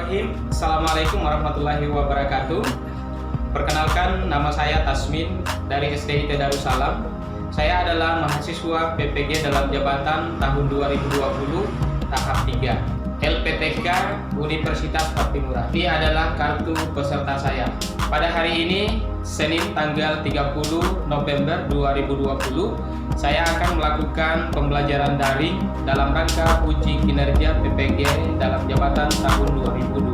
Bismillahirrahmanirrahim. Assalamualaikum warahmatullahi wabarakatuh. Perkenalkan, nama saya Tasmin dari SDIT Darussalam. Saya adalah mahasiswa PPG dalam jabatan tahun 2020 tahap 3 LPTK Universitas Patimura. Ini adalah kartu peserta saya. Pada hari ini, Senin tanggal 30 November 2020, saya akan melakukan pembelajaran daring dalam rangka uji kinerja PPG dalam jabatan tahun 2020.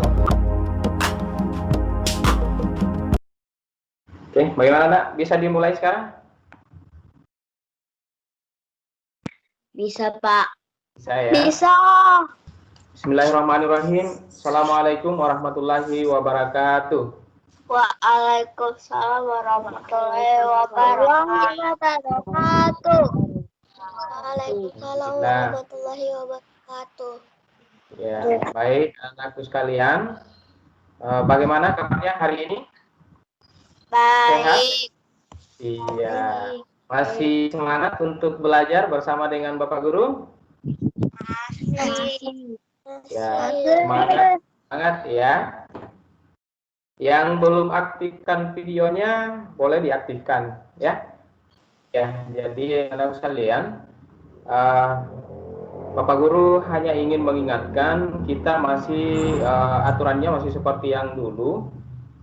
Oke, bagaimana Nak? Bisa dimulai sekarang? Bisa, Pak. Bisa ya? Bisa. Bismillahirrahmanirrahim. Assalamualaikum warahmatullahi wabarakatuh. Waalaikumsalam warahmatullahi wabarakatuh. Waalaikumsalam warahmatullahi wabarakatuh. Ya, baik anakku sekalian. Bagaimana kabarnya hari ini? Baik. Iya. Masih semangat untuk belajar bersama dengan Bapak Guru? Masih. Ya, semangat ya. Yang belum aktifkan videonya boleh diaktifkan ya. Ya, jadi anak sekalian, Bapak Guru hanya ingin mengingatkan kita masih aturannya masih seperti yang dulu.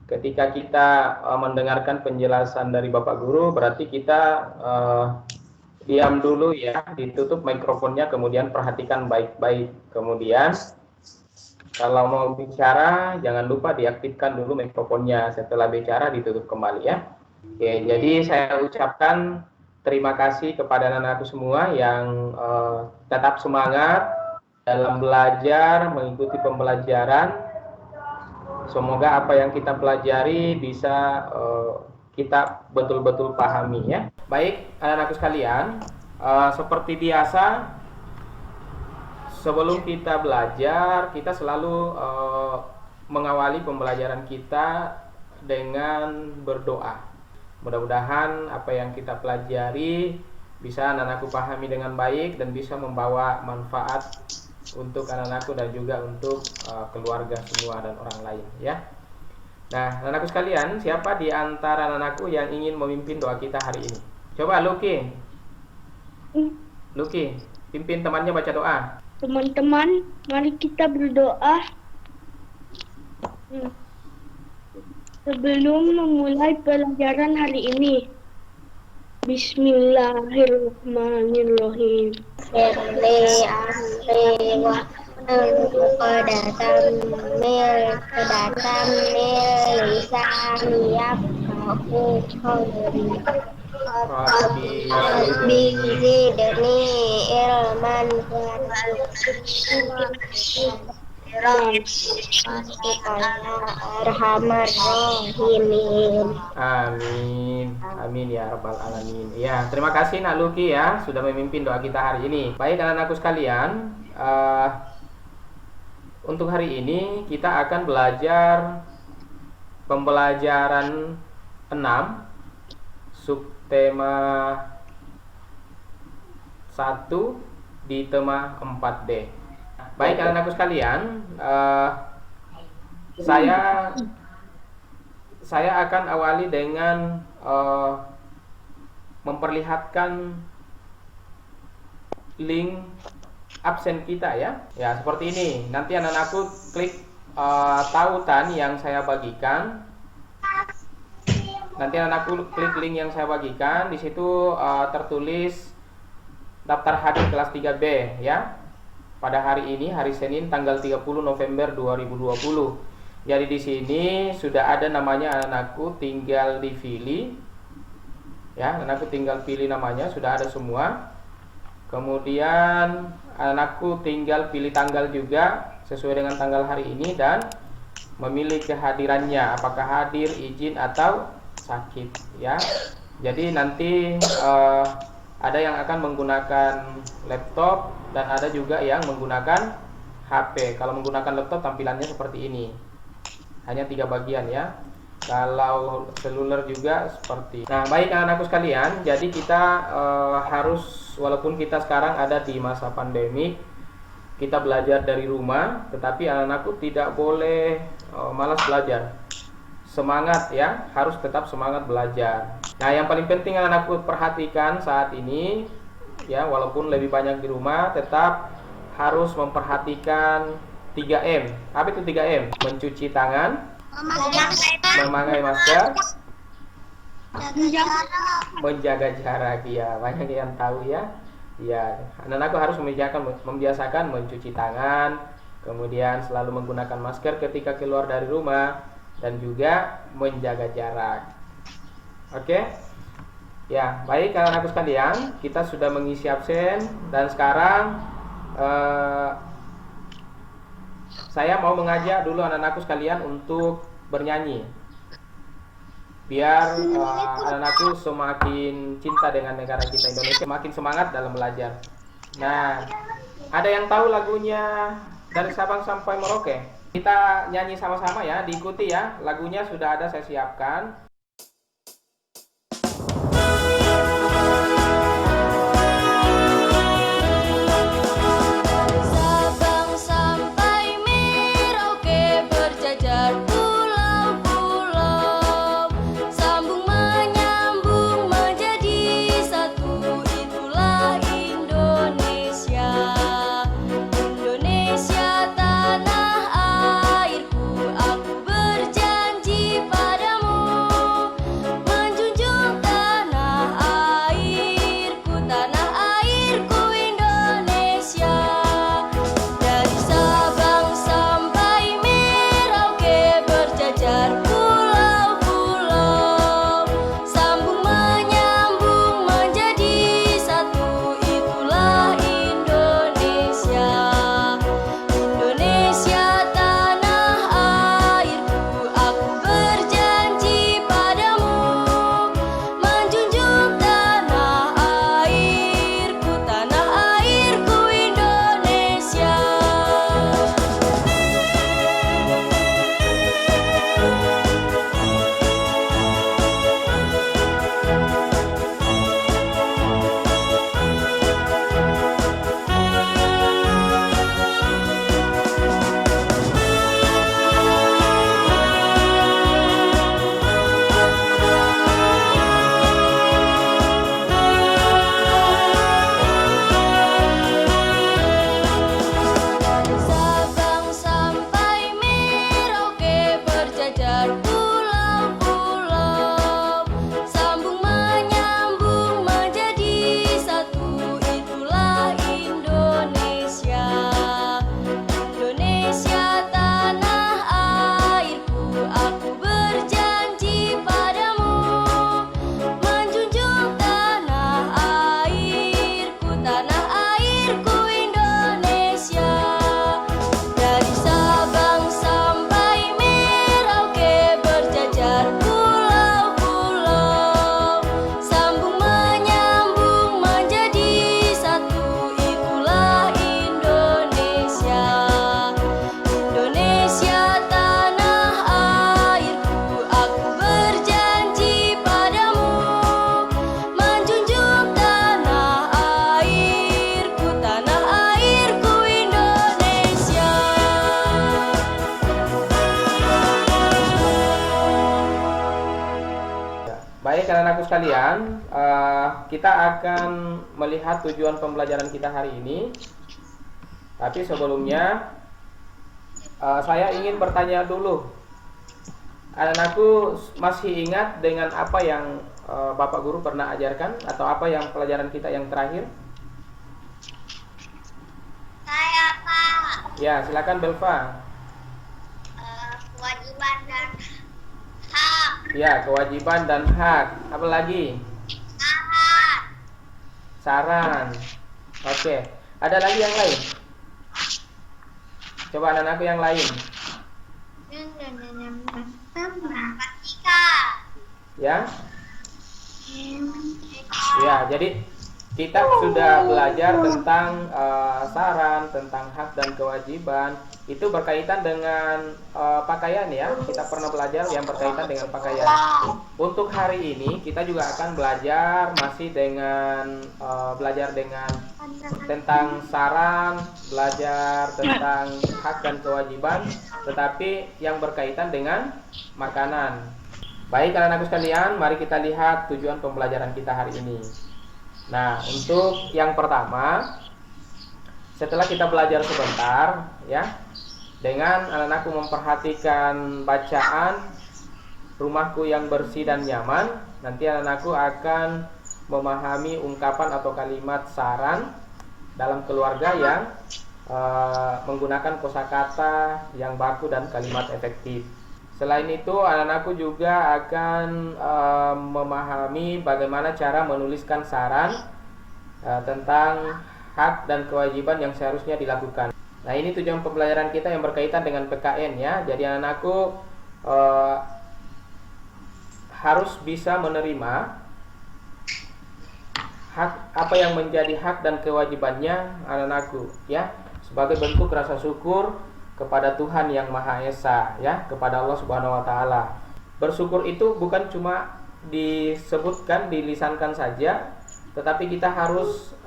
Ketika kita mendengarkan penjelasan dari Bapak Guru, berarti kita diam dulu ya, ditutup mikrofonnya, kemudian perhatikan baik-baik. Kemudian kalau mau bicara, jangan lupa diaktifkan dulu mikrofonnya. Setelah bicara, ditutup kembali ya. Oke, jadi saya ucapkan terima kasih kepada anak-anakku semua yang tetap semangat dalam belajar, mengikuti pembelajaran. Semoga apa yang kita pelajari bisa kita betul-betul pahami ya. Baik, anak-anakku sekalian, seperti biasa, sebelum kita belajar, kita selalu mengawali pembelajaran kita dengan berdoa. Mudah-mudahan apa yang kita pelajari bisa anak-anakku pahami dengan baik dan bisa membawa manfaat untuk anak-anakku dan juga untuk keluarga semua dan orang lain ya. Nah, anak-anakku sekalian, siapa di antara anak-anakku yang ingin memimpin doa kita hari ini? Coba Luki, pimpin temannya baca doa. Teman-teman, mari kita berdoa. Sebelum memulai pelajaran hari ini. Bismillahirrahmanirrahim. Firli amri wa qadatam mil lisani yafqahu qawli. Rabbi zidni ilman arhamar rahimin. Amin, amin ya rabbal alamin. Ya, terima kasih Nak Luki ya sudah memimpin doa kita hari ini. Baik anak-anakku sekalian, untuk hari ini kita akan belajar pembelajaran 6 subtema 1 di tema 4D. Baik anak-anakku sekalian, saya akan awali dengan memperlihatkan link absen kita ya. Ya, seperti ini. Nanti anak-anakku klik tautan yang saya bagikan. Nanti anak-anakku klik link yang saya bagikan. Di situ tertulis daftar hadir kelas 3B ya. Pada hari ini, hari Senin tanggal 30 November 2020. Jadi di sini sudah ada namanya anak-anakku, tinggal dipilih. Ya, anak-anakku tinggal pilih namanya, sudah ada semua. Kemudian anak-anakku tinggal pilih tanggal juga sesuai dengan tanggal hari ini dan memilih kehadirannya, apakah hadir, izin atau sakit ya. Jadi nanti ada yang akan menggunakan laptop dan ada juga yang menggunakan HP. Kalau menggunakan laptop tampilannya seperti ini. Hanya 3 bagian ya. Kalau seluler juga seperti. Nah, baik anak-anakku sekalian, jadi kita harus, walaupun kita sekarang ada di masa pandemi, kita belajar dari rumah, tetapi anak-anakku tidak boleh malas belajar. Semangat ya, harus tetap semangat belajar. Nah, yang paling penting anak-anakku perhatikan saat ini ya, walaupun lebih banyak di rumah, tetap harus memperhatikan 3M. Apa itu 3M? Mencuci tangan, memakai masker, menjaga jarak. Ya, banyak yang tahu ya. Ya, anak-anakku harus membiasakan mencuci tangan, kemudian selalu menggunakan masker ketika keluar dari rumah, dan juga menjaga jarak. Oke? Ya, baik anak-anakku sekalian, kita sudah mengisi absen dan sekarang saya mau mengajak dulu anak-anakku sekalian untuk bernyanyi. Biar anak-anakku semakin cinta dengan negara kita Indonesia, makin semangat dalam belajar. Nah, ada yang tahu lagunya Dari Sabang sampai Merauke? Kita nyanyi sama-sama ya, diikuti ya. Lagunya sudah ada saya siapkan. Baik anak-anakku sekalian, kita akan melihat tujuan pembelajaran kita hari ini. Tapi sebelumnya saya ingin bertanya dulu, anak-anakku masih ingat dengan apa yang Bapak Guru pernah ajarkan, atau apa yang pelajaran kita yang terakhir? Saya Pak. Ya, silakan Belva. Kewajiban dan hak. Ya, kewajiban dan hak. Apa lagi? Saran. Saran. Oke. Ada lagi yang lain? Coba anak-anakku yang lain. Matematika. Ya. Ya, jadi kita sudah belajar tentang saran, tentang hak dan kewajiban. Itu berkaitan dengan pakaian ya. Kita pernah belajar yang berkaitan dengan pakaian. Untuk hari ini kita juga akan belajar masih dengan belajar dengan tentang saran, belajar tentang hak dan kewajiban, tetapi yang berkaitan dengan makanan. Baik anak-anakku sekalian, mari kita lihat tujuan pembelajaran kita hari ini. Nah, untuk yang pertama, setelah kita belajar sebentar ya, dengan anak-anakku memperhatikan bacaan rumahku yang bersih dan nyaman, nanti anak-anakku akan memahami ungkapan atau kalimat saran dalam keluarga yang menggunakan kosakata yang baku dan kalimat efektif. Selain itu, anak-anakku juga akan memahami bagaimana cara menuliskan saran tentang hak dan kewajiban yang seharusnya dilakukan. Nah, ini tujuan pembelajaran kita yang berkaitan dengan PKN ya. Jadi anak-anakku harus bisa menerima hak apa yang menjadi hak dan kewajibannya anak-anakku ya, sebagai bentuk rasa syukur kepada Tuhan yang Maha Esa ya, kepada Allah Subhanahu wa taala. Bersyukur itu bukan cuma disebutkan, dilisankan saja, tetapi kita harus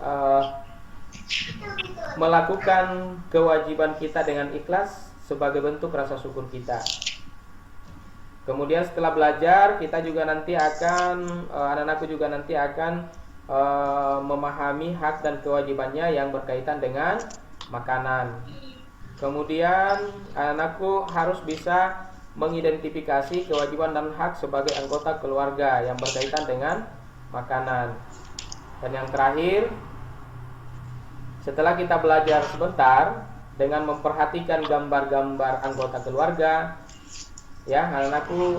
melakukan kewajiban kita dengan ikhlas sebagai bentuk rasa syukur kita. Kemudian setelah belajar, kita juga nanti akan anak-anakku juga nanti akan memahami hak dan kewajibannya yang berkaitan dengan makanan. Kemudian anakku harus bisa mengidentifikasi kewajiban dan hak sebagai anggota keluarga yang berkaitan dengan makanan. Dan yang terakhir, setelah kita belajar sebentar dengan memperhatikan gambar-gambar anggota keluarga, ya, anakku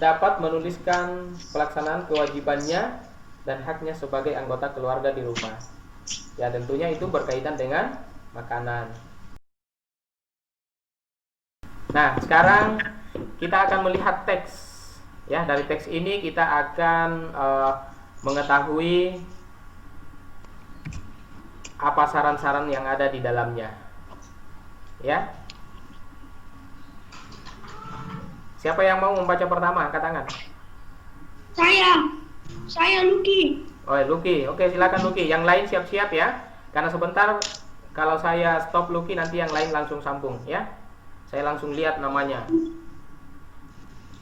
dapat menuliskan pelaksanaan kewajibannya dan haknya sebagai anggota keluarga di rumah. Ya, tentunya itu berkaitan dengan makanan. Nah, sekarang kita akan melihat teks. Ya, dari teks ini kita akan mengetahui apa saran-saran yang ada di dalamnya. Ya. Siapa yang mau membaca pertama? Angkat tangan. Saya Lucky. Oh, Lucky. Oke, silakan Lucky. Yang lain siap-siap ya. Karena sebentar kalau saya stop Lucky, nanti yang lain langsung sambung ya. Saya langsung lihat namanya.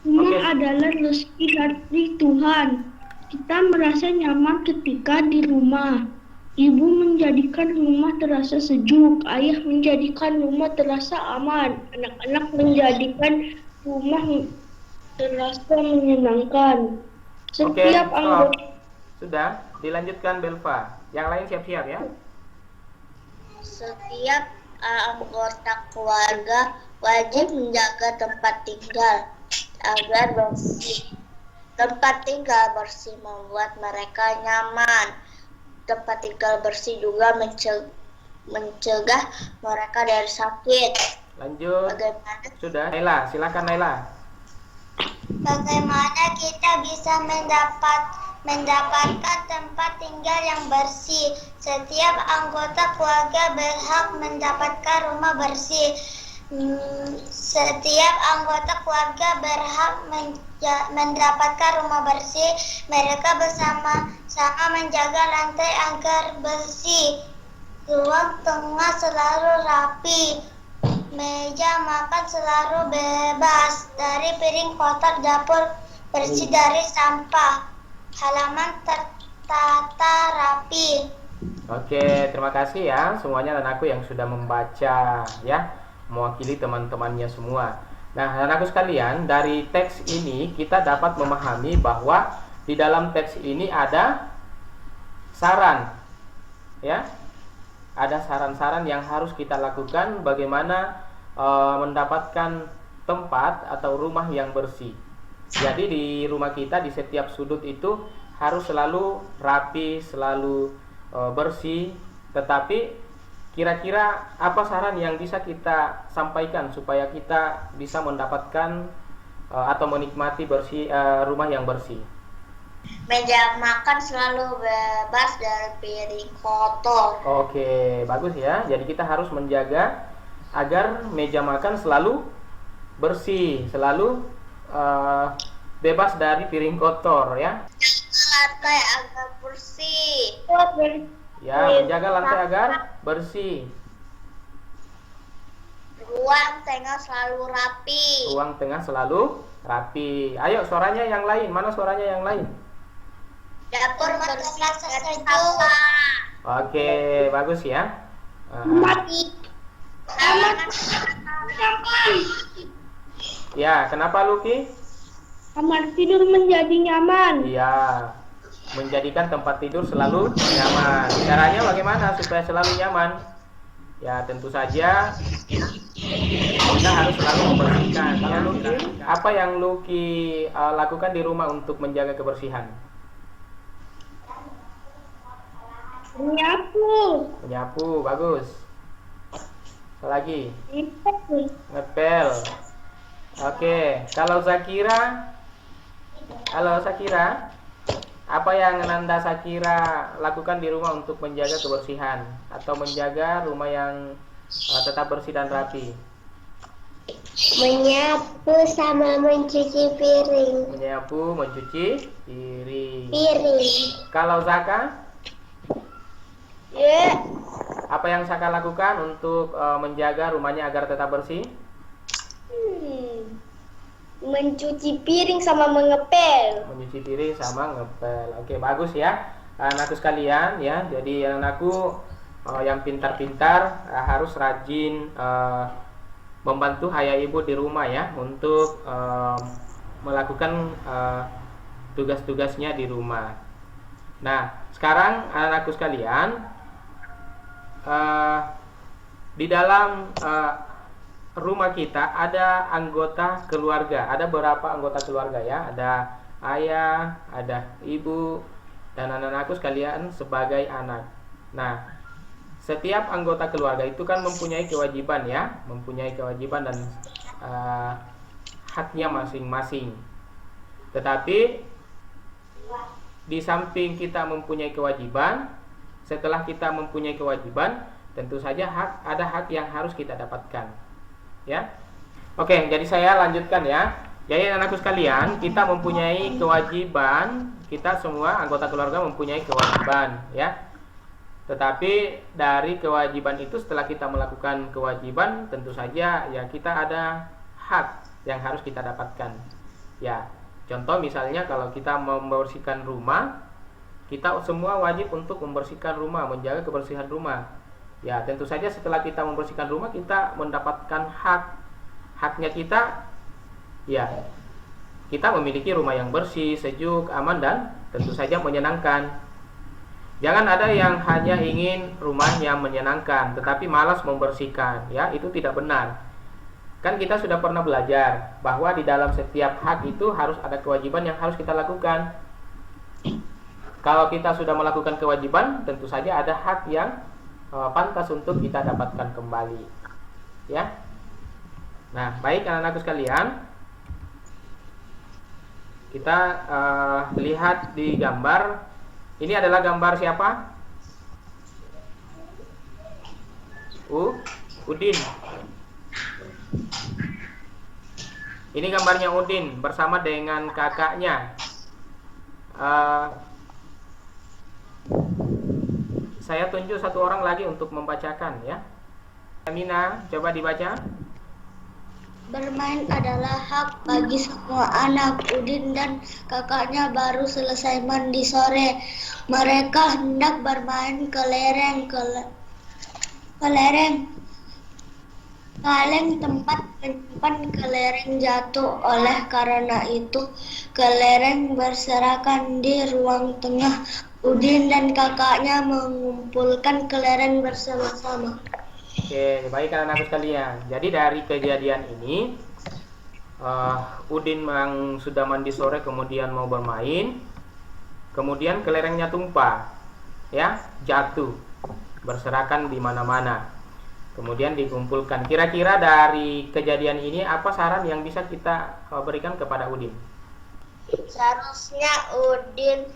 Rumah adalah rezeki dari Tuhan. Kita merasa nyaman ketika di rumah. Ibu menjadikan rumah terasa sejuk. Ayah menjadikan rumah terasa aman. Anak-anak menjadikan rumah terasa menyenangkan. Setiap anggota. Sudah, dilanjutkan Belva. Yang lain siap-siap ya. Setiap anggota keluarga wajib menjaga tempat tinggal agar bersih. Tempat tinggal bersih membuat mereka nyaman. Tempat tinggal bersih juga mencegah mereka dari sakit. Lanjut. Bagaimana? Sudah, Naila, silakan Naila. Bagaimana kita bisa mendapatkan tempat tinggal yang bersih? Setiap anggota keluarga berhak mendapatkan rumah bersih. Setiap anggota keluarga berhak mendapatkan rumah bersih. Mereka bersama-sama menjaga lantai agar bersih. Ruang tengah selalu rapi. Meja makan selalu bebas dari piring kotor, dapur bersih dari sampah, halaman tertata rapi. Oke, terima kasih ya semuanya anakku yang sudah membaca ya, mewakili teman-temannya semua. Nah, anakku sekalian, dari teks ini kita dapat memahami bahwa di dalam teks ini ada saran ya. Ada saran-saran yang harus kita lakukan bagaimana mendapatkan tempat atau rumah yang bersih. Jadi di rumah kita di setiap sudut itu harus selalu rapi, selalu bersih. Tetapi kira-kira apa saran yang bisa kita sampaikan supaya kita bisa mendapatkan atau menikmati rumah yang bersih? Meja makan selalu bebas dari piring kotor. Oke, bagus ya. Jadi kita harus menjaga agar meja makan selalu bersih, selalu bebas dari piring kotor ya. Lantai agar bersih. Ya, menjaga lantai agar bersih. Ruang tengah selalu rapi. Ruang tengah selalu rapi. Ayo suaranya yang lain. Mana suaranya yang lain? Dapur bersih sejuk. Oke, bagus ya. Mati. Ya, kenapa Luki? Kamar tidur menjadi nyaman. Iya, menjadikan tempat tidur selalu nyaman. Caranya bagaimana supaya selalu nyaman? Ya, tentu saja kita harus selalu membersihkan. Ya, Luki, apa yang Luki lakukan di rumah untuk menjaga kebersihan? Menyapu. Menyapu, bagus. Apa lagi? Ngepel. Ngepel. Oke, kalau Zakira, halo Zakira, apa yang Nanda Zakira lakukan di rumah untuk menjaga kebersihan atau menjaga rumah yang tetap bersih dan rapi? Menyapu sama mencuci piring. Menyapu, mencuci piring. Kalau Zaka, Ya. apa yang Zaka lakukan untuk menjaga rumahnya agar tetap bersih? Mencuci piring sama mengepel. Mencuci piring sama ngepel. Oke, bagus ya anakku sekalian ya. Jadi anakku yang pintar-pintar harus rajin membantu ayah ibu di rumah ya untuk melakukan tugas-tugasnya di rumah. Nah, sekarang anakku sekalian, di dalam rumah kita ada anggota keluarga, ada beberapa anggota keluarga ya, ada ayah, ada ibu, dan anak-anakku sekalian sebagai anak. Nah, setiap anggota keluarga itu kan mempunyai kewajiban ya, mempunyai kewajiban dan haknya masing-masing. Tetapi di samping kita mempunyai kewajiban, setelah kita mempunyai kewajiban, tentu saja ada hak yang harus kita dapatkan. Ya. Oke, jadi saya lanjutkan ya. Jadi anakku sekalian, kita mempunyai kewajiban, kita semua anggota keluarga mempunyai kewajiban ya. Tetapi dari kewajiban itu setelah kita melakukan kewajiban, tentu saja ya kita ada hak yang harus kita dapatkan. Ya. Contoh misalnya kalau kita membersihkan rumah, kita semua wajib untuk membersihkan rumah, menjaga kebersihan rumah. Ya, tentu saja setelah kita membersihkan rumah, kita mendapatkan haknya kita. Ya, kita memiliki rumah yang bersih, sejuk, aman dan tentu saja menyenangkan. Jangan ada yang hanya ingin rumahnya menyenangkan, tetapi malas membersihkan. Ya, itu tidak benar. Kan kita sudah pernah belajar bahwa di dalam setiap hak itu harus ada kewajiban yang harus kita lakukan. Kalau kita sudah melakukan kewajiban, tentu saja ada hak yang pantas untuk kita dapatkan kembali. Ya. Nah, baik anak-anakku sekalian, kita lihat di gambar. Ini adalah gambar siapa? Udin. Ini gambarnya Udin bersama dengan kakaknya. Saya tunjuk satu orang lagi untuk membacakan ya. Amina, coba dibaca. Bermain adalah hak bagi semua anak. Udin dan kakaknya baru selesai mandi sore. Mereka hendak bermain kelereng. Kaleng tempat menyimpan kelereng jatuh. Oleh karena itu, kelereng berserakan di ruang tengah. Udin dan kakaknya mengumpulkan kelereng bersama-sama. Oke, baik anak-anak sekalian. Jadi dari kejadian ini, Udin yang sudah mandi sore kemudian mau bermain, kemudian kelerengnya tumpah, ya, jatuh, berserakan di mana-mana. Kemudian dikumpulkan. Kira-kira dari kejadian ini apa saran yang bisa kita berikan kepada Udin? Seharusnya Udin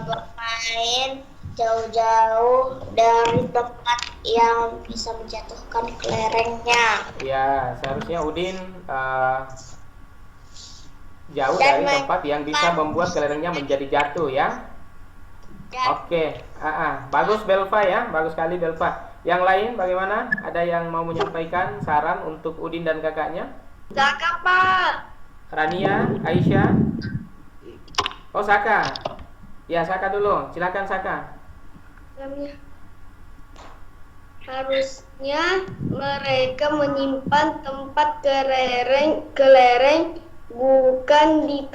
bermain jauh-jauh dari tempat yang bisa menjatuhkan kelerengnya. Ya, seharusnya Udin jauh Dan dari tempat yang bisa membuat kelerengnya menjadi jatuh ya. Dan Oke, bagus Belva ya, bagus sekali Belva. Yang lain bagaimana? Ada yang mau menyampaikan saran untuk Udin dan kakaknya? Kakak, Pak. Rania, Aisyah? Oh, Saka. Ya, Saka dulu. Silakan Saka. Harusnya mereka menyimpan tempat kelereng bukan di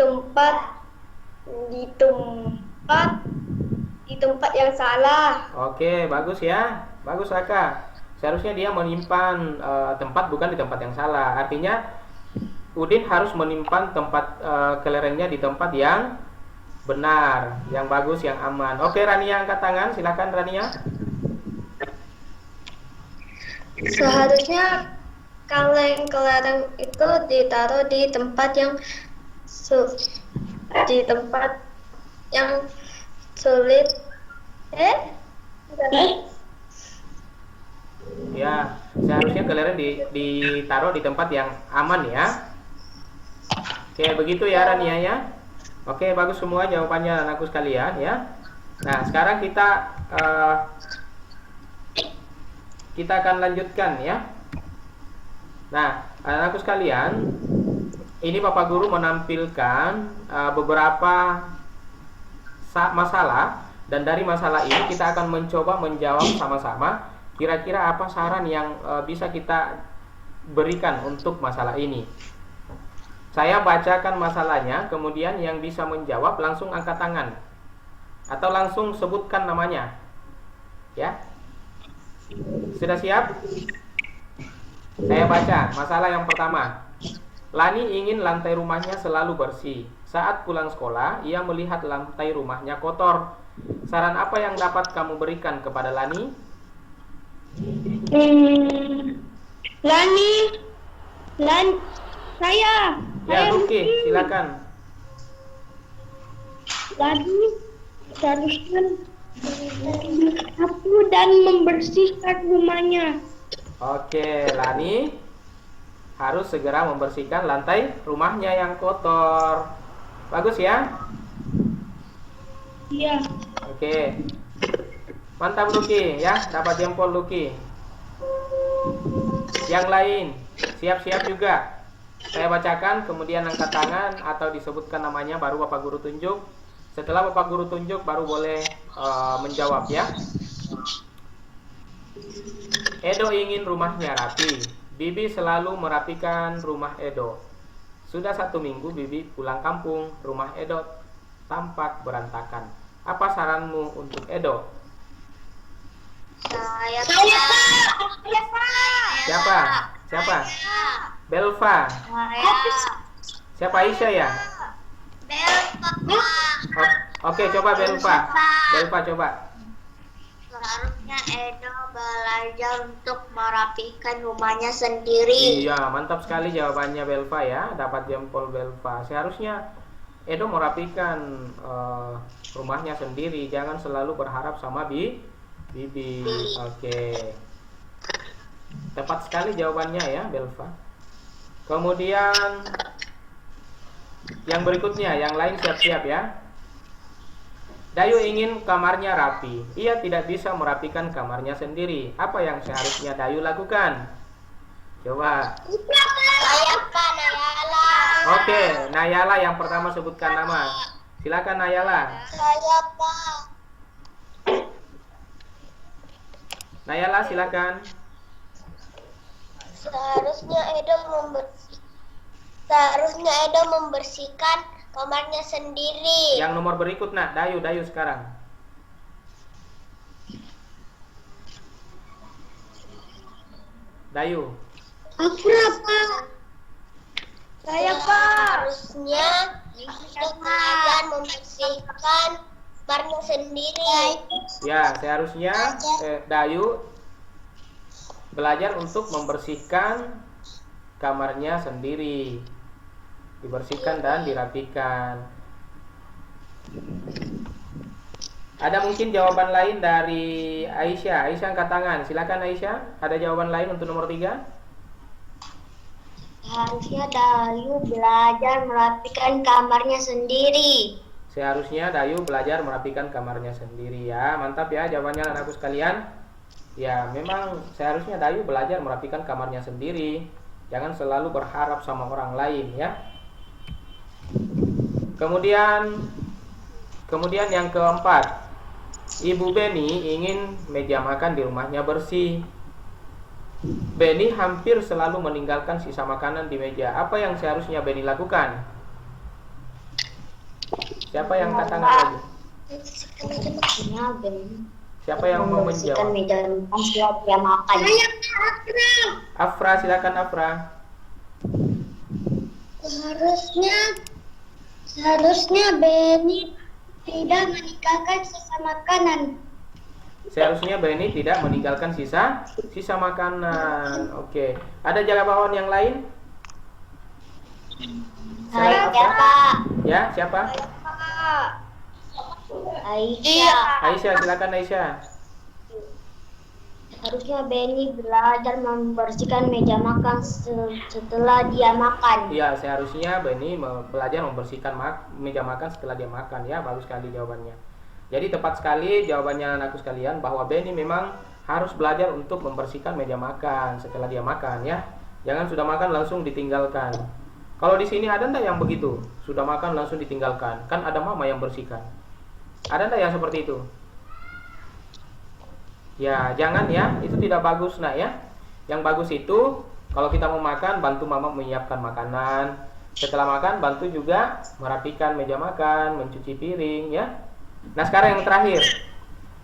tempat yang salah. Oke, bagus ya. Bagus Saka. Seharusnya dia menyimpan tempat bukan di tempat yang salah. Artinya Udin harus menyimpan tempat kelerengnya di tempat yang benar, yang bagus, yang aman. Oke, Rania angkat tangan. Silakan Rania. Seharusnya kelereng itu ditaruh di tempat yang sulit. Ya, seharusnya kelereng ditaruh di tempat yang aman ya. Oke, begitu ya Rania ya. Oke, bagus semua jawabannya anakku sekalian ya. Nah, sekarang kita akan lanjutkan ya. Nah, anakku sekalian, ini Bapak Guru menampilkan beberapa masalah, dan dari masalah ini kita akan mencoba menjawab sama-sama. Kira-kira apa saran yang bisa kita berikan untuk masalah ini? Saya bacakan masalahnya, kemudian yang bisa menjawab langsung angkat tangan atau langsung sebutkan namanya. Ya. Sudah siap? Saya baca masalah yang pertama. Lani ingin lantai rumahnya selalu bersih. Saat pulang sekolah, ia melihat lantai rumahnya kotor. Saran apa yang dapat kamu berikan kepada Lani? Ya, Ruki, silakan. Lani seharusnya menyapu dan membersihkan rumahnya. Oke, Lani harus segera membersihkan lantai rumahnya yang kotor. Bagus ya? Iya. Oke. Mantap Luki ya, dapat jempol Luki. Yang lain, siap-siap juga. Saya bacakan, kemudian angkat tangan atau disebutkan namanya, baru Bapak Guru tunjuk. Setelah Bapak Guru tunjuk, baru boleh menjawab ya. Edo ingin rumahnya rapi. Bibi selalu merapikan rumah Edo. Sudah 1 minggu Bibi pulang kampung, rumah Edo tampak berantakan. Apa saranmu untuk Edo? Saya Siapa? Belva. Siapa Aisyah ya? Oke, coba Belva. Belva coba. Seharusnya Edo belajar untuk merapikan rumahnya sendiri. Iya, mantap sekali jawabannya Belva ya. Dapat jempol Belva. Seharusnya Edo merapikan rumahnya sendiri. Jangan selalu berharap sama Bibi. Oke. Tepat sekali jawabannya ya Belva. Kemudian yang berikutnya, yang lain siap-siap ya. Dayu ingin kamarnya rapi. Ia tidak bisa merapikan kamarnya sendiri. Apa yang seharusnya Dayu lakukan? Coba. Nayala. Oke, Nayala yang pertama sebutkan nama. Silakan Nayala. Saya, Pak. Nayala silakan. Seharusnya Edo membersihkan kamarnya sendiri. Yang nomor berikut nak, Dayu sekarang. Dayu. Aku Pak. Saya, Pak. Harusnya belajar membersihkan kamarnya sendiri. Ya, seharusnya Dayu belajar untuk membersihkan kamarnya sendiri. dibersihkan dan dirapikan. Ada mungkin jawaban lain dari Aisyah? Aisyah angkat tangan, silakan Aisyah. Ada jawaban lain untuk nomor 3? Harusnya Dayu belajar merapikan kamarnya sendiri. Seharusnya Dayu belajar merapikan kamarnya sendiri ya. Mantap ya jawabannya anakku sekalian. Ya, memang seharusnya Dayu belajar merapikan kamarnya sendiri. Jangan selalu berharap sama orang lain ya. Kemudian yang keempat, Ibu Beni ingin meja makan di rumahnya bersih. Beni hampir selalu meninggalkan sisa makanan di meja. Apa yang seharusnya Beni lakukan? Siapa yang angkat tangan lagi? Siapa yang mau menjawab? Meja makan setelah dia makan. Afra, silakan Afra. Seharusnya Beni tidak meninggalkan sisa makanan. Seharusnya Beni tidak meninggalkan sisa makanan. Oke. Ada jawaban yang lain? Saya Pak. Ya, siapa? Aisyah. Aisyah, silakan Aisyah. Harusnya Beni belajar membersihkan meja makan setelah dia makan. Iya, seharusnya Beni belajar membersihkan meja makan setelah dia makan ya. Bagus sekali jawabannya. Jadi tepat sekali jawabannya anakku sekalian bahwa Beni memang harus belajar untuk membersihkan meja makan setelah dia makan ya. Jangan sudah makan langsung ditinggalkan. Kalau di sini ada enggak yang begitu? Sudah makan langsung ditinggalkan. Kan ada mama yang bersihkan. Ada enggak yang seperti itu? Ya, jangan ya. Itu tidak bagus nak ya. Yang bagus itu kalau kita mau makan, bantu mama menyiapkan makanan. Setelah makan, bantu juga merapikan meja makan, mencuci piring ya. Nah, sekarang yang terakhir.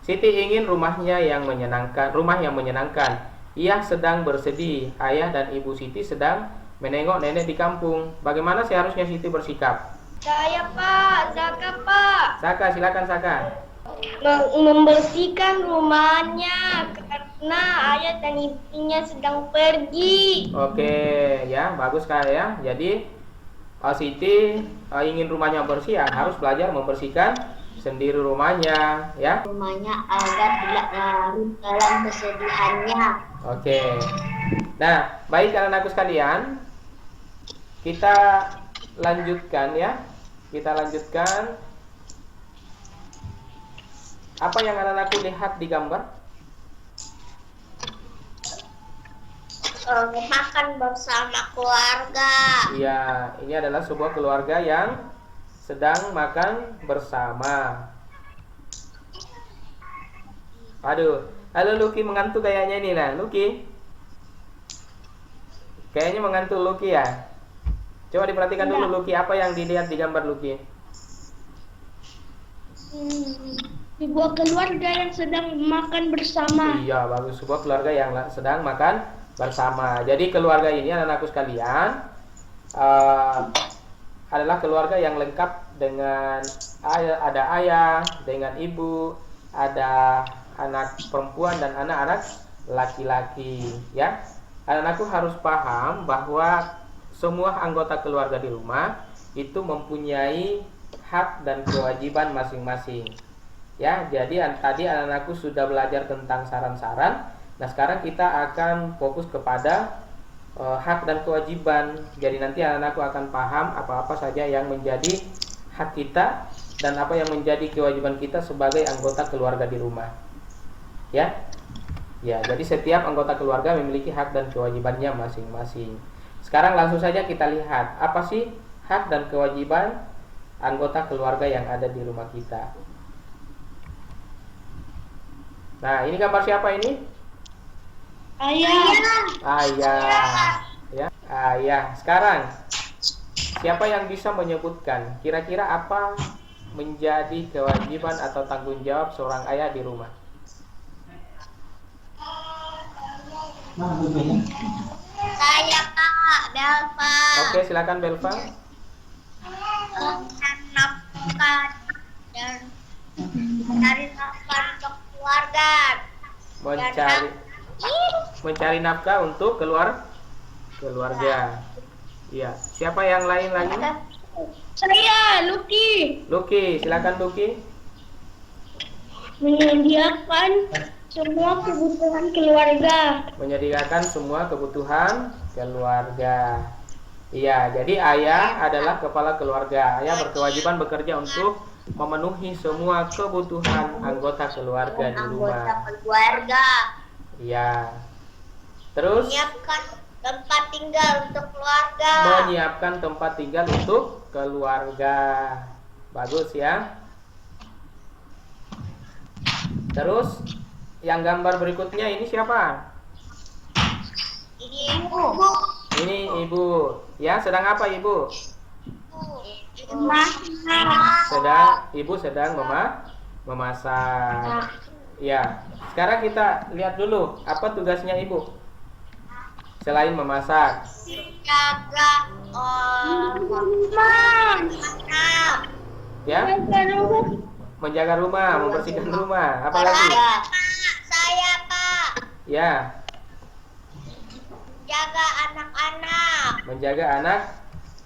Siti ingin rumah yang menyenangkan. Ia sedang bersedih. Ayah dan ibu Siti sedang menengok nenek di kampung. Bagaimana seharusnya Siti bersikap? Saya Pak, Zaka Pak. Saka, silakan Saka. Membersihkan rumahnya karena ayah dan ibunya sedang pergi. Oke, ya, bagus Kak ya. Jadi Siti ingin rumahnya bersih ya, harus belajar membersihkan sendiri rumahnya ya. Rumahnya agar tidak larut dalam kesedihannya. Oke. Nah, baik anak-anakku sekalian, kita lanjutkan ya. Kita lanjutkan. Apa yang anak-anakku lihat di gambar? Makan bersama keluarga. Iya, ini adalah sebuah keluarga yang sedang makan bersama. Aduh, halo Lucky, mengantuk kayaknya ini nah, Lucky. Kayaknya mengantuk Lucky ya. Coba diperhatikan dulu Lucky, apa yang dilihat di gambar Lucky? Sebuah keluarga yang sedang makan bersama. Iya, bagus, sebuah keluarga yang sedang makan bersama. Jadi keluarga ini anak-anakku sekalian adalah keluarga yang lengkap dengan ada ayah, dengan ibu, ada anak perempuan dan anak-anak laki-laki ya. Anak-anakku harus paham bahwa semua anggota keluarga di rumah itu mempunyai hak dan kewajiban masing-masing. Ya, jadi tadi anak-anakku sudah belajar tentang saran-saran. Nah, sekarang kita akan fokus kepada hak dan kewajiban. Jadi nanti anak-anakku akan paham apa-apa saja yang menjadi hak kita dan apa yang menjadi kewajiban kita sebagai anggota keluarga di rumah. Ya. Ya, jadi setiap anggota keluarga memiliki hak dan kewajibannya masing-masing. Sekarang langsung saja kita lihat apa sih hak dan kewajiban anggota keluarga yang ada di rumah kita. Nah, ini gambar siapa ini? Ayah. Ayah. Ya, ayah. Sekarang siapa yang bisa menyebutkan kira-kira apa menjadi kewajiban atau tanggung jawab seorang ayah di rumah? Saya Kak Belva. Oke, silakan Belva. Nafkah dan mencari nafkah untuk keluarga. Mencari nafkah untuk keluarga. Iya. Siapa yang lain lagi? Saya, Lucky. Lucky, silakan Lucky. Menyediakan semua kebutuhan keluarga. Menyediakan semua kebutuhan keluarga. Iya, jadi ayah adalah kepala keluarga. Ayah berkewajiban bekerja untuk memenuhi semua kebutuhan anggota keluarga di rumah. Anggota keluarga. Iya. Terus Menyiapkan tempat tinggal untuk keluarga. menyiapkan tempat tinggal untuk keluarga. Bagus ya. Terus yang gambar berikutnya ini siapa? Ibu. Ini ibu. Ya, sedang apa ibu? Ibu sedang memasak. Ya. Sekarang kita lihat dulu apa tugasnya ibu selain memasak. Jaga Rumah. Ya, menjaga rumah, membersihkan rumah. Apa lagi? Saya, Pak. Ya, Jaga anak-anak. menjaga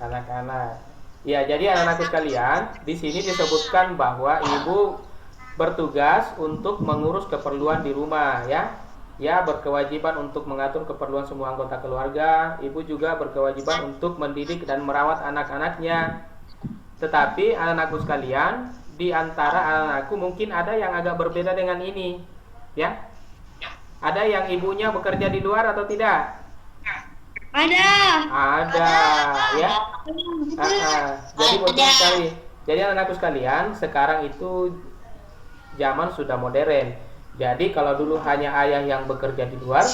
anak-anak. Ya, jadi anak-anakku sekalian, di sini disebutkan bahwa ibu bertugas untuk mengurus keperluan di rumah, ya. Ya, berkewajiban untuk mengatur keperluan semua anggota keluarga. Ibu juga berkewajiban untuk mendidik dan merawat anak-anaknya. Tetapi anak-anakku sekalian, di antara anak-anakku mungkin ada yang agak berbeda dengan ini, ya. Ada yang ibunya bekerja di luar atau tidak? Ada. Ada, ya. Jadi betul sekali. Jadi anak-anakku sekalian, sekarang itu zaman sudah modern. Jadi kalau dulu hanya ayah yang bekerja di luar,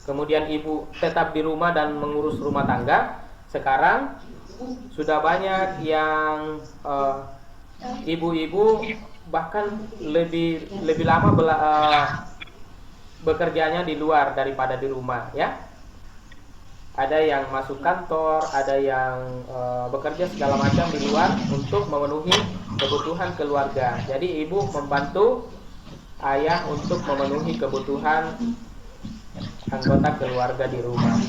kemudian ibu tetap di rumah dan mengurus rumah tangga, sekarang sudah banyak yang ibu-ibu bahkan lebih lama bekerjanya di luar daripada di rumah, ya. Ada yang masuk kantor, ada yang bekerja segala macam di luar untuk memenuhi kebutuhan keluarga. Jadi ibu membantu ayah untuk memenuhi kebutuhan anggota keluarga di rumah.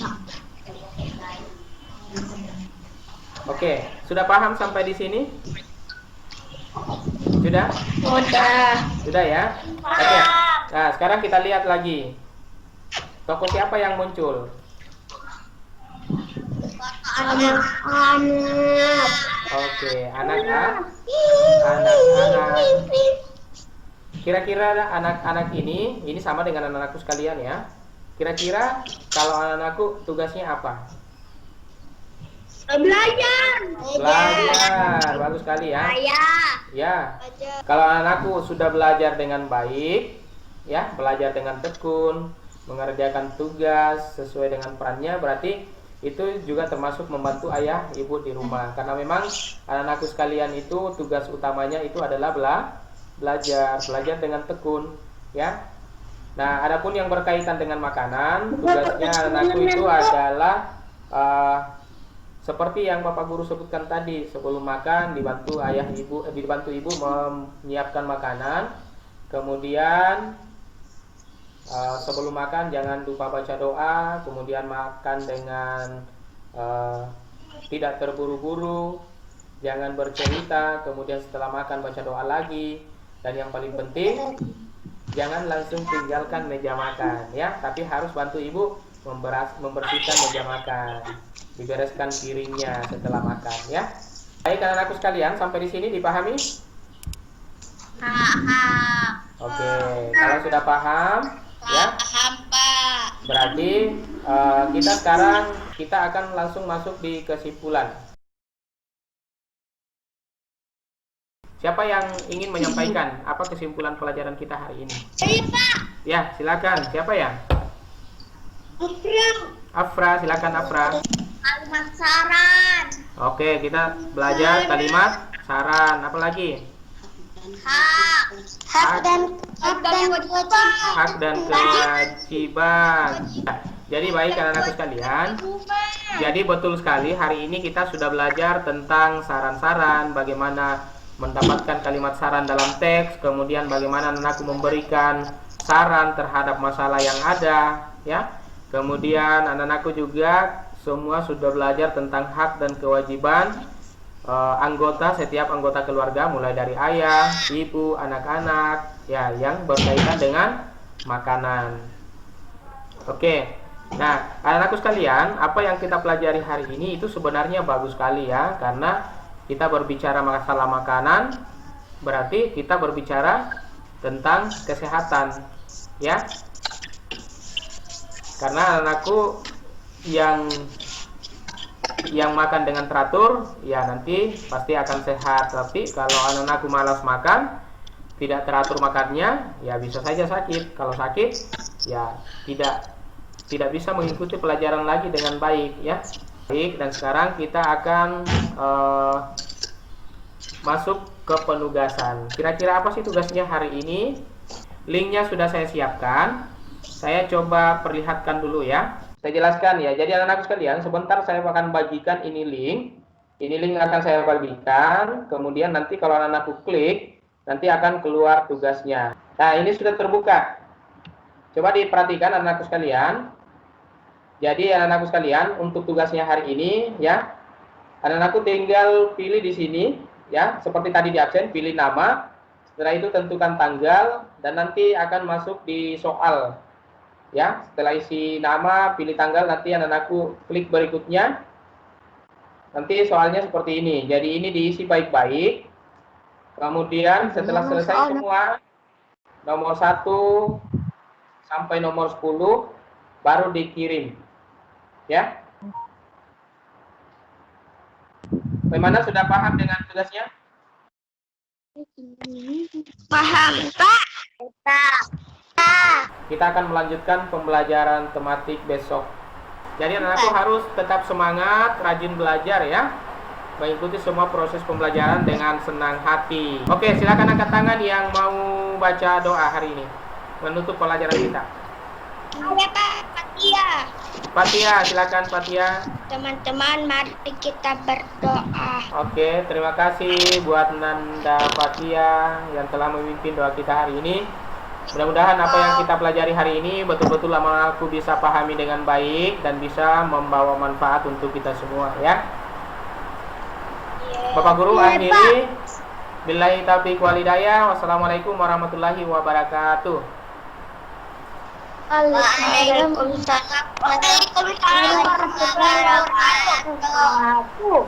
Oke, sudah paham sampai di sini? Sudah? Sudah ya? Oke. Nah, sekarang kita lihat lagi. Tokoh siapa yang muncul? Anak-anak. Oke, anak-anak. Kira-kira anak-anak ini sama dengan anak-anakku sekalian ya. Kira-kira kalau anak-anakku tugasnya apa? Belajar. Belajar. Bagus sekali ya. Ya. Kalau anak-anakku sudah belajar dengan baik, ya, belajar dengan tekun, mengerjakan tugas sesuai dengan perannya, berarti itu juga termasuk membantu ayah ibu di rumah. Karena memang anak-anakku sekalian itu tugas utamanya itu adalah belajar dengan tekun, ya. Nah, adapun yang berkaitan dengan makanan, tugasnya anakku itu adalah seperti yang Bapak Guru sebutkan tadi, sebelum makan dibantu ibu menyiapkan makanan. Kemudian sebelum makan jangan lupa baca doa, kemudian makan dengan tidak terburu-buru, jangan bercerita, kemudian setelah makan baca doa lagi, dan yang paling penting jangan langsung tinggalkan meja makan, ya, tapi harus bantu ibu membersihkan meja makan, dibereskan piringnya setelah makan, ya. Baik anak-anakku sekalian, sampai di sini dipahami? Paham. Oke, kalau sudah paham, ya, Paham, Pak. berarti kita akan langsung masuk di kesimpulan. Siapa yang ingin menyampaikan apa kesimpulan pelajaran kita hari ini? Saya, Pak. Ya, silakan. Siapa ya? Afra. Afra, silakan Afra. Kalimat saran. Oke, kita belajar kalimat saran. Apa lagi? Hak dan kewajiban. Hak dan kewajiban. Jadi baik anak-anakku sekalian. Jadi betul sekali hari ini kita sudah belajar tentang saran-saran, bagaimana mendapatkan kalimat saran dalam teks, kemudian bagaimana anakku memberikan saran terhadap masalah yang ada, ya. Kemudian anak-anakku juga semua sudah belajar tentang hak dan kewajiban setiap anggota keluarga, mulai dari ayah, ibu, anak-anak, ya, yang berkaitan dengan makanan. Oke. Nah, anak-anakku sekalian, apa yang kita pelajari hari ini itu sebenarnya bagus sekali ya, karena kita berbicara masalah makanan, berarti kita berbicara tentang kesehatan, ya. Karena anakku yang makan dengan teratur, ya nanti pasti akan sehat. Tapi kalau anak-anakku malas makan, tidak teratur makannya, ya bisa saja sakit. Kalau sakit, ya tidak bisa mengikuti pelajaran lagi dengan baik, ya. Baik, dan sekarang kita akan masuk ke penugasan. Kira-kira apa sih tugasnya hari ini? Linknya sudah saya siapkan. Saya coba perlihatkan dulu ya. Saya jelaskan ya. Jadi anak-anak sekalian, sebentar saya akan bagikan ini link. Ini link akan saya bagikan. Kemudian nanti kalau anak-anakku klik, nanti akan keluar tugasnya. Nah, ini sudah terbuka. Coba diperhatikan anak-anakku sekalian. Jadi anak-anakku sekalian, untuk tugasnya hari ini ya, anak-anakku tinggal pilih di sini ya, seperti tadi di absen, pilih nama. Setelah itu tentukan tanggal dan nanti akan masuk di soal. Ya, setelah isi nama, pilih tanggal, nanti anak-anakku klik berikutnya. Nanti soalnya seperti ini. Jadi ini diisi baik-baik. Kemudian setelah selesai semua, nomor 1 sampai nomor 10 baru dikirim. Ya. Bagaimana, sudah paham dengan tugasnya? Paham, Pak? Kita akan melanjutkan pembelajaran tematik besok. Jadi anak-anakku harus tetap semangat, rajin belajar ya. Mengikuti semua proses pembelajaran dengan senang hati. Oke, silakan angkat tangan yang mau baca doa hari ini menutup pelajaran kita. Ada Pak, Fatia. Fatia, silakan Fatia. Teman-teman, mari kita berdoa. Oke, terima kasih buat Nanda Fatia yang telah memimpin doa kita hari ini. Mudah-mudahan apa yang kita pelajari hari ini betul-betul aku bisa pahami dengan baik dan bisa membawa manfaat untuk kita semua ya. Bapak Guru, akhiri. Billahi taufiq wal hidayah. Wassalamualaikum warahmatullahi wabarakatuh. Waalaikumsalam warahmatullahi wabarakatuh.